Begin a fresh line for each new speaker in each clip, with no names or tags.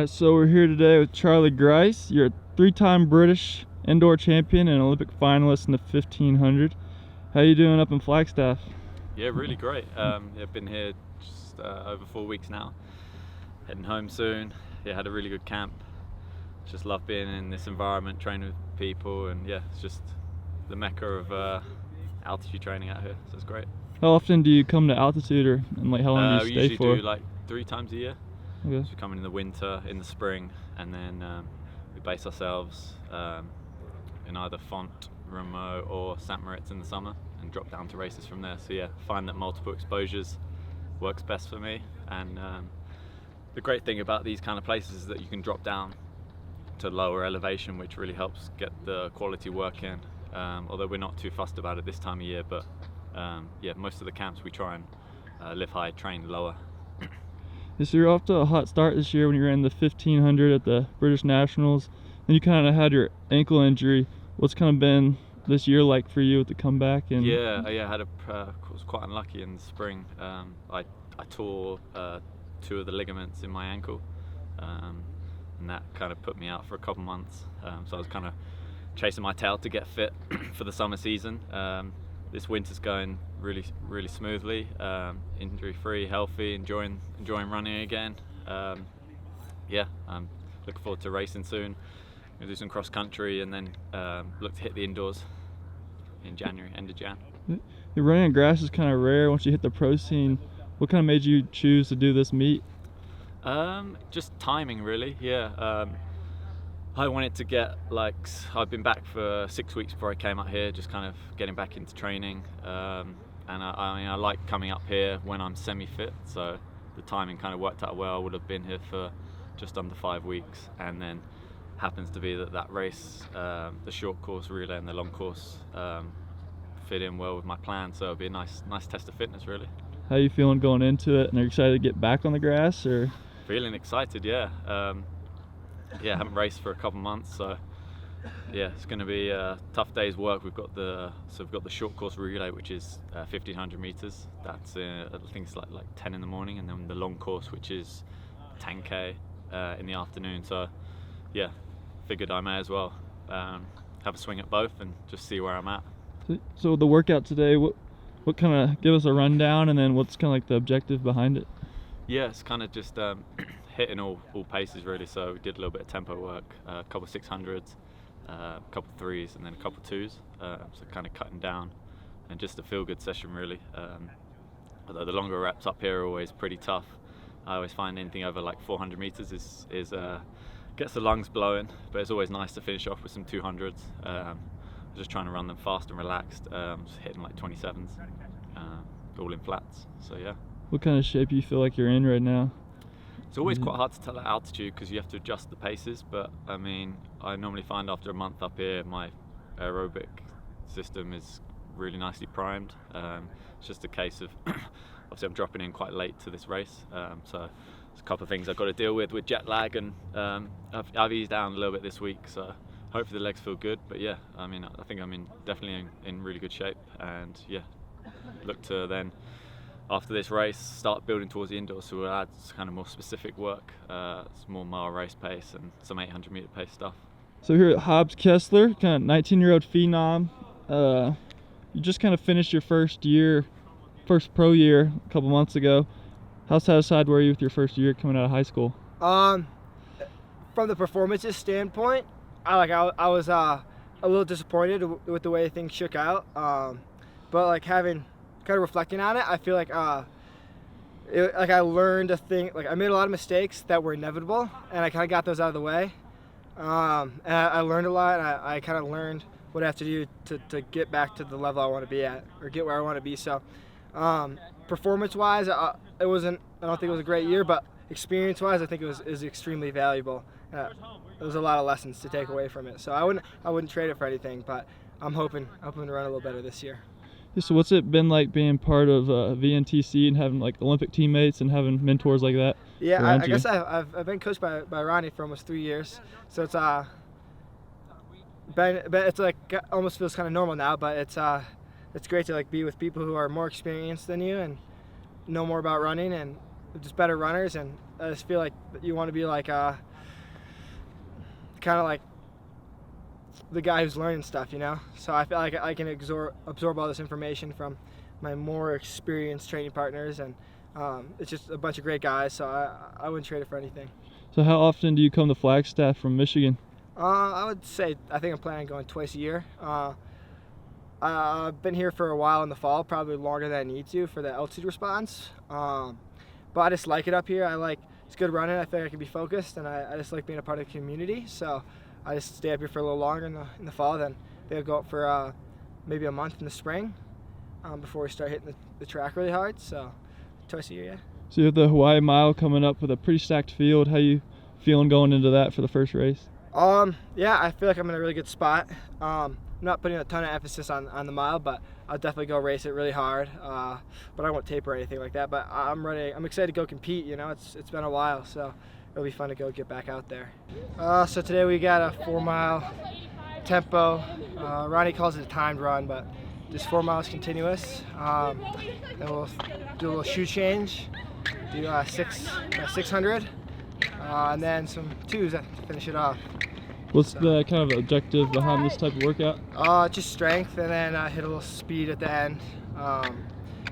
Alright, so we're here today with Charlie Grice. You're a three-time British indoor champion and Olympic finalist in the 1500. How you doing up in Flagstaff?
Yeah, really great. I've been here just over 4 weeks now. Heading home soon. Yeah, had a really good camp. Just love being in this environment, training with people, and yeah, it's just the mecca of altitude training out here, so it's great.
How often do you come to altitude, and like how long do you stay
we usually
for?
do like 3 times a year.
Okay.
So we come in the winter, in the spring, and then we base ourselves in either Font, Rameau, or St. Moritz in the summer, and drop down to races from there. So yeah, find that multiple exposures works best for me. And the great thing about these kind of places is that you can drop down to lower elevation, which really helps get the quality work in. Although we're not too fussed about it this time of year, but yeah, most of the camps we try and live high, train lower.
So you're off to a hot start this year when you ran the 1500 at the British Nationals, and you kind of had your ankle injury. What's kind of been this year like for you with the comeback? And
yeah, I was quite unlucky in the spring. I tore 2 of the ligaments in my ankle, and that kind of put me out for a couple months. So I was kind of chasing my tail to get fit for the summer season. This winter's going really smoothly, injury-free, healthy, enjoying running again. Yeah, I'm looking forward to racing soon. Gonna do some cross country and then look to hit the indoors in January, end of Jan.
Your running on grass is kind of rare once you hit the pro scene. What kind of made you choose to do this meet?
Just timing, really. Yeah. I wanted to get, I've been back for 6 weeks before I came out here, just kind of getting back into training. And I like coming up here when I'm semi-fit, so the timing kind of worked out well. I would have been here for just under 5 weeks, and then happens to be that race, the short course relay and the long course, fit in well with my plan, so it'll be a nice test of fitness, really.
How are you feeling going into it, and are you excited to get back on the grass? Or
feeling excited, yeah. Yeah, I haven't raced for a couple months, so yeah, it's going to be a tough day's work. We've got the short course relay, which is 1500 meters. That's I think it's like 10 in the morning, and then the long course, which is 10k in the afternoon. So yeah, figured I may as well have a swing at both and just see where I'm at.
So the workout today, what kind of, give us a rundown, and then what's kind of like the objective behind it?
Yeah, it's kind of just hitting all paces, really. So we did a little bit of tempo work, a couple 600s, a couple 3s, and then a couple 2s. So kind of cutting down, and just a feel-good session, really. Although the longer reps up here are always pretty tough. I always find anything over 400 meters is gets the lungs blowing, but it's always nice to finish off with some 200s. Just trying to run them fast and relaxed, just hitting 27s, all in flats. So yeah.
What kind of shape you feel like you're in right now?
It's always quite hard to tell at altitude because you have to adjust the paces, but I mean, I normally find after a month up here, my aerobic system is really nicely primed. It's just a case of, obviously I'm dropping in quite late to this race, so there's a couple of things I've got to deal with jet lag, and I've eased down a little bit this week, so hopefully the legs feel good. But yeah, I mean, I think I'm definitely in really good shape, and yeah, look to then, after this race, start building towards the indoors, so we'll add kind of more specific work, some more mile race pace and some 800 meter pace stuff.
So here at Hobbs Kessler, kind of 19-year-old phenom, you just kind of finished your first pro year a couple months ago. How satisfied were you with your first year coming out of high school?
From the performances standpoint, I was a little disappointed with the way things shook out, but having kind of reflecting on it, I feel like I learned I made a lot of mistakes that were inevitable, and I kind of got those out of the way, and I learned a lot, and I kind of learned what I have to do to get back to the level I want to be at, or get where I want to be. So performance-wise, I don't think it was a great year, but experience-wise, I think it was extremely valuable. There was a lot of lessons to take away from it, so I wouldn't trade it for anything, but I'm hoping to run a little better this year.
So what's it been like being part of VNTC and having Olympic teammates and having mentors like that?
Yeah, I guess I've been coached by Ronnie for almost 3 years, so it's almost feels kind of normal now. But it's great to be with people who are more experienced than you and know more about running and just better runners. And I just feel like you want to be kind of like the guy who's learning stuff, you know. So I feel like I can absorb all this information from my more experienced training partners, and it's just a bunch of great guys. So I wouldn't trade it for anything.
So how often do you come to Flagstaff from Michigan?
I would say I think I'm planning on going twice a year. I've been here for a while in the fall, probably longer than I need to for the altitude response. But I just like it up here. It's good running. I think I can be focused, and I just like being a part of the community. So I just stay up here for a little longer in the fall. Then they'll go up for maybe a month in the spring before we start hitting the track really hard. So twice a year, yeah.
So you have the Hawaii Mile coming up with a pretty stacked field. How you feeling going into that for the first race?
Yeah, I feel like I'm in a really good spot. I'm not putting a ton of emphasis on the mile, but I'll definitely go race it really hard. But I won't taper or anything like that. But I'm ready. I'm excited to go compete. You know, it's been a while, so it'll be fun to go get back out there. So today we got a 4-mile tempo. Ronnie calls it a timed run, but just 4 miles continuous. Then we'll do a little shoe change, do 600, and then some 2s to finish it off.
What's the kind of objective behind this type of workout?
Just strength, and then hit a little speed at the end.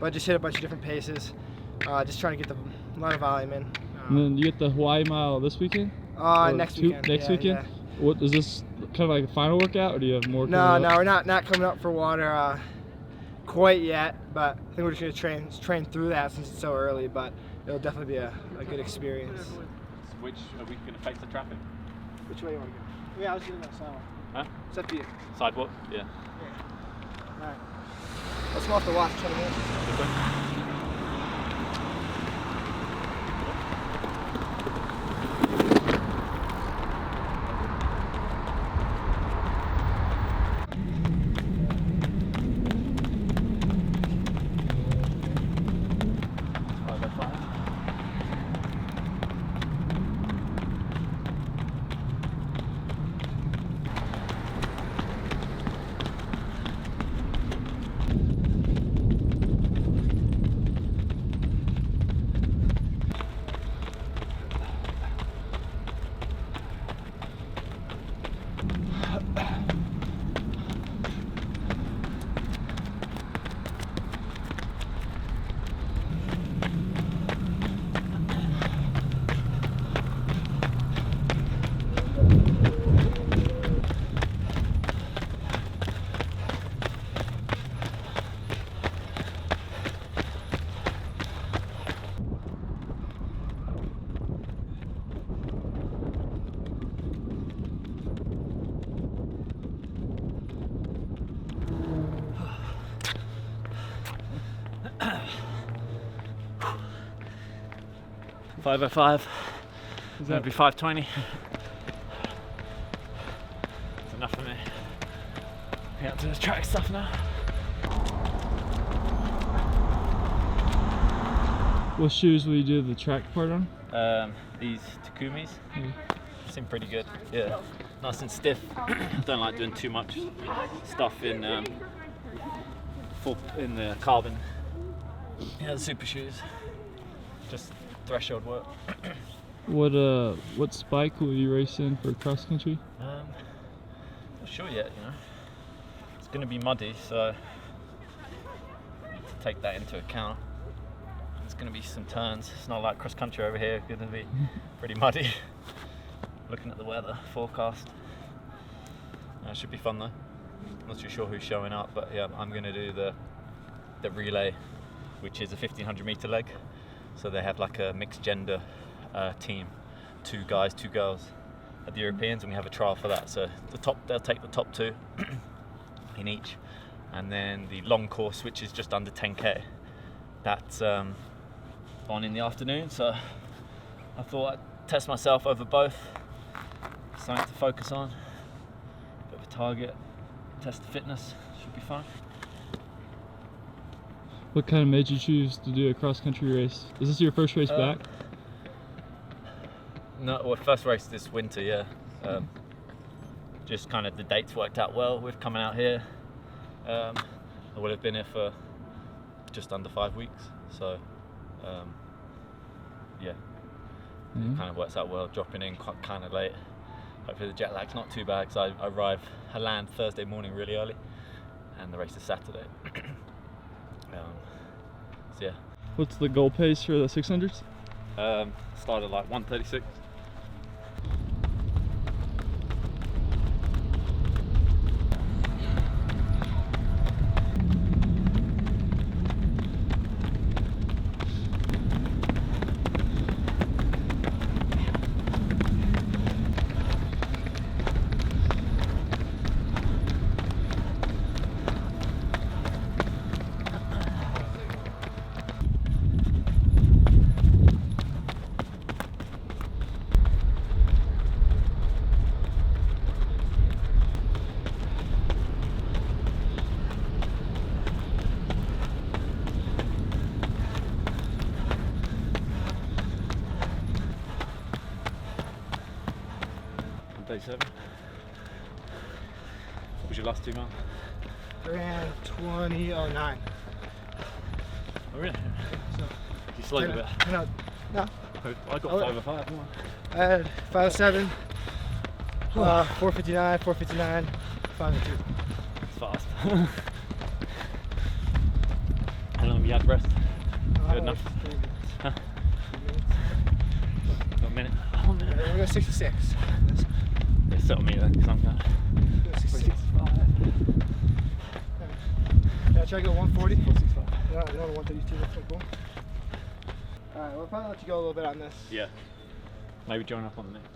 But just hit a bunch of different paces. Just trying to get a lot of volume in.
And then you get the Hawaii Mile this weekend?
Next weekend.
Next weekend?
Yeah.
What is this kind of like a final workout, or do you have more?
No, we're not coming up for water quite yet. But I think we're just gonna train through that since it's so early. But it'll definitely be a good experience.
Which are we going to face the traffic?
Which way you want to go? Yeah, I was doing that sidewalk.
Huh?
It's up to you.
Sidewalk? Yeah.
All right. Let's go off the watch 20 minutes.
.505. Is that be 520? That's enough for me. Get up to the track stuff now.
What shoes will you do the track part on?
These Takumis seem pretty good. Yeah, nice and stiff. Don't like doing too much stuff in the carbon. Yeah, the super shoes. Just threshold work.
What spike will you race in for cross country?
Not sure yet, you know. It's going to be muddy, so I need to take that into account. There's going to be some turns. It's not like cross country over here. It's going to be pretty muddy. Looking at the weather forecast. It should be fun though. Not too sure who's showing up, but yeah, I'm going to do the relay, which is a 1500 meter leg. So they have like a mixed gender team, 2 guys, 2 girls at the Europeans, and we have a trial for that. So they'll take the top 2 in each, and then the long course, which is just under 10k, that's on in the afternoon. So I thought I'd test myself over both, something to focus on, bit of a target, test the fitness, should be fun.
What kind of made you choose to do a cross country race? Is this your first race back?
No, well, first race this winter, yeah. Just kind of the dates worked out well with coming out here. I would have been here for just under 5 weeks, so yeah, it kind of works out well. Dropping in kind of late, hopefully the jet lag's not too bad, because I land Thursday morning really early, and the race is Saturday. So yeah.
What's the goal pace for the 600s?
Started like 1:36. What was your last 2 miles?
Ran 20:09.
Oh really?
So
You slowed a bit.
No.
I got 5:05.
I had 5:07, 4:59, 4:59, 5:02.
It's fast. How long have you had rest? Good enough.
3 minutes.
Huh?
3 minutes.
Got a minute. Oh, a minute.
We're going 66.
Yeah, settle me then, because I'm going.
65. Yeah, try to go 140.
465.
No, 132. That's cool. Alright, we'll probably let you go a little bit on this.
Yeah. Maybe join up on the next.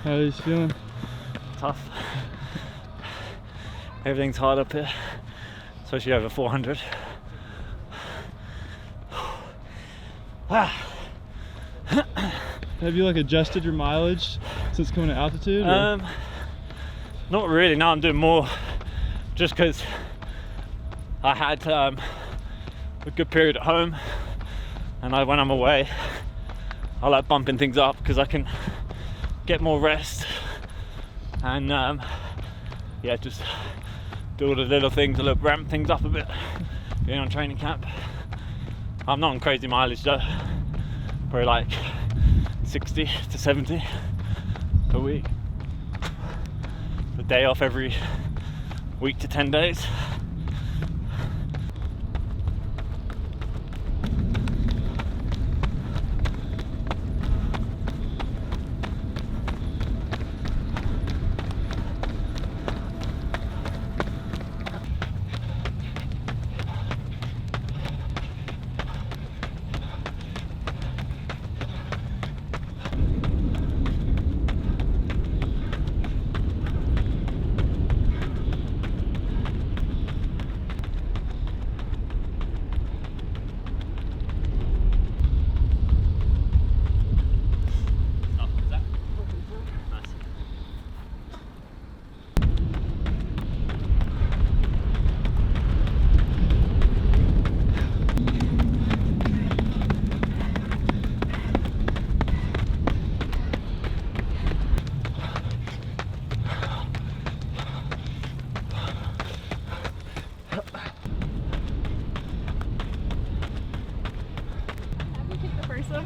How are you feeling?
Tough. Everything's hard up here, especially over 400.
Have you like adjusted your mileage since coming to altitude?
Not really. Now I'm doing more just because I had a good period at home, and when I'm away I like bumping things up because I can get more rest and yeah, just do all the little things to ramp things up a bit being on training camp. I'm not on crazy mileage though, probably like 60 to 70 per week. A day off every week to 10 days.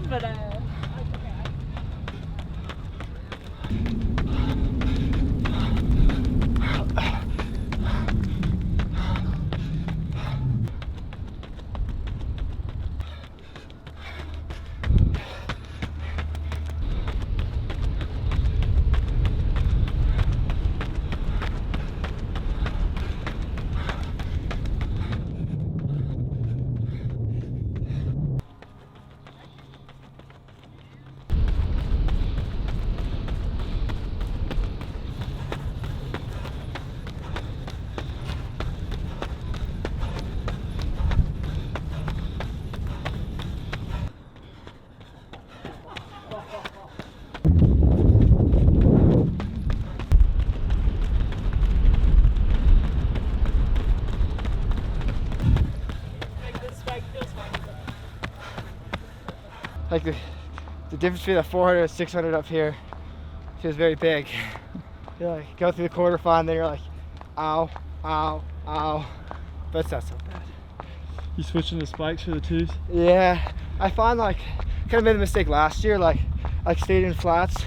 But
like the difference between the 400 and 600 up here feels very big. You like go through the quarter fine, then you're like, ow, ow, ow, but it's not so bad.
You switching the spikes for the twos?
Yeah, I find like kind of made the mistake last year, like stayed in flats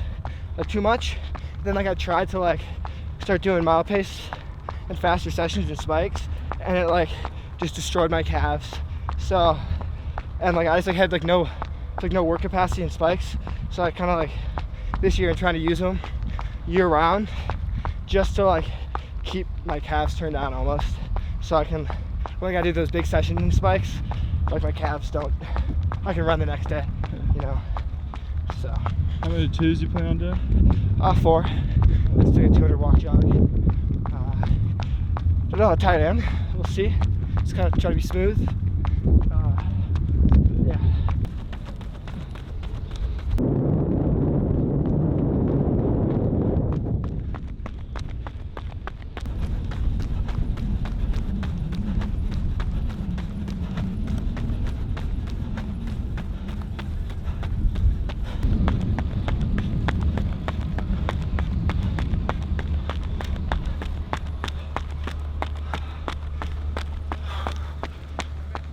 like too much. Then like I tried to like start doing mile pace and faster sessions and spikes, and it like just destroyed my calves. So, and like I just like had like no work capacity in spikes. So I kind of like this year I'm trying to use them year round just to like keep my calves turned down almost, so I can, when I do those big sessions in spikes, like my calves don't, I can run the next day, you know. So
how many twos you plan on doing?
4. Let's do a 200 walk jog. Don't know how tight I am. We'll see. Just kind of try to be smooth. Yeah.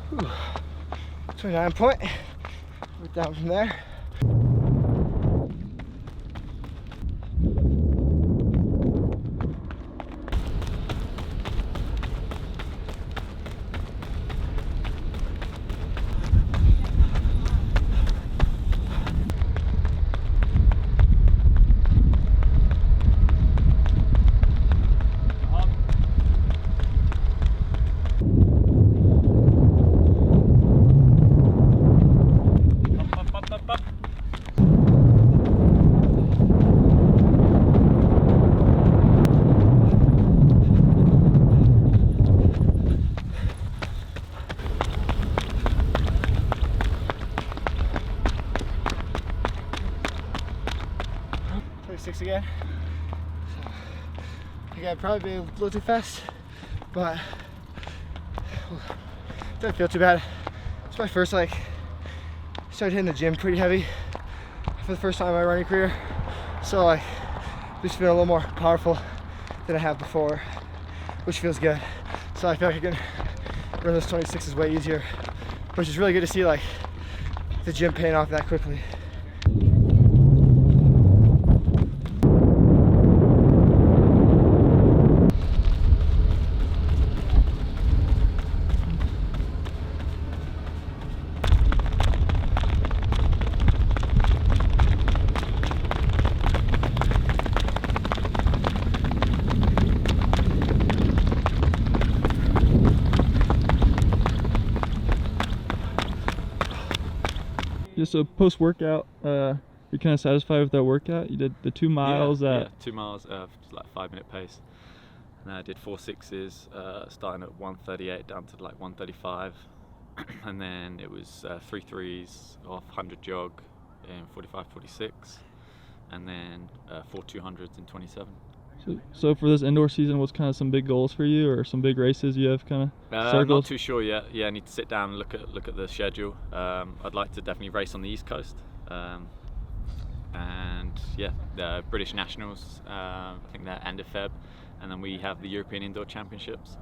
Whew. 29 point. We're down from there. Again. So, I think I'd probably be a little too fast, but don't feel too bad. It's my first like started hitting the gym pretty heavy for the first time in my running career, so like just feeling a little more powerful than I have before, which feels good. So I feel like I can run those 26s way easier, which is really good to see like the gym paying off that quickly.
Yeah, so post-workout, you're kind of satisfied with that workout? You did the 2 miles
yeah, 2 miles like 5-minute pace, and I did 4 6s, starting at 138 down to like 135, and then it was 3 3s off 100 jog in 45-46, and then 4 200s in 27.
So for this indoor season, what's kind of some big goals for you, or some big races you have kind of circled?
Not too sure yet. Yeah, I need to sit down and look at the schedule. I'd like to definitely race on the East Coast, and yeah, the British Nationals. I think they're end of Feb, and then we have the European Indoor Championships.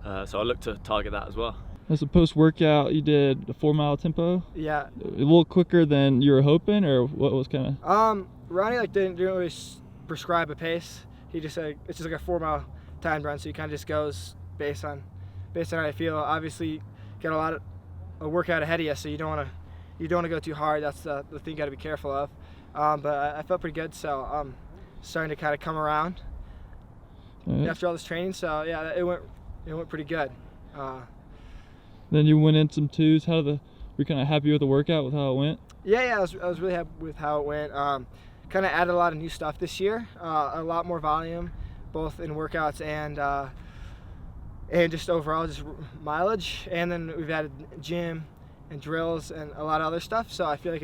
So I look to target that as well.
As a post-workout, you did a 4-mile tempo.
Yeah.
A little quicker than you were hoping, or what was kind
of? Ronnie like didn't really prescribe a pace. He just said it's just like a 4-mile timed run, so he kind of just goes based on how I feel. Obviously, got a lot of a workout ahead of you, so you don't want to go too hard. That's the thing you got to be careful of. But I felt pretty good, so I'm starting to kind of come around after all this training. So yeah, it went pretty good.
Then you went in some 2s. Were you kind of happy with the workout, with how it went?
Yeah, I was really happy with how it went. Kind of added a lot of new stuff this year, a lot more volume, both in workouts and just overall just mileage. And then we've added gym and drills and a lot of other stuff. So I feel like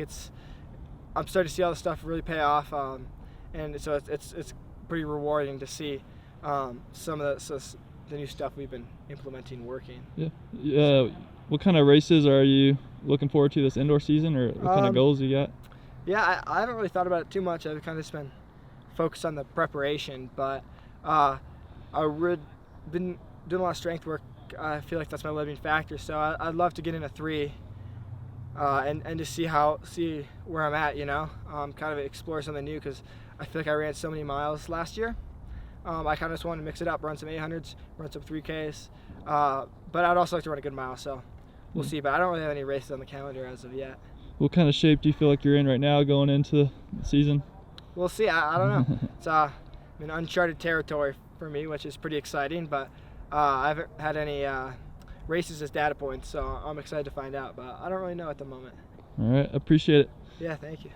I'm starting to see all the stuff really pay off, and so it's pretty rewarding to see some of the new stuff we've been implementing working.
Yeah. What kind of races are you looking forward to this indoor season, or what kind of goals you got?
Yeah, I haven't really thought about it too much. I've kind of just been focused on the preparation, but I've been doing a lot of strength work. I feel like that's my limiting factor, so I'd love to get in a 3 and just see where I'm at, kind of explore something new, because I feel like I ran so many miles last year. I kind of just want to mix it up, run some 800s, run some 3Ks, but I'd also like to run a good mile, so we'll see. But I don't really have any races on the calendar as of yet.
What kind of shape do you feel like you're in right now going into the season?
We'll see. I don't know. It's uncharted territory for me, which is pretty exciting, but I haven't had any races as data points, so I'm excited to find out, but I don't really know at the moment.
All right, appreciate it.
Yeah, thank you.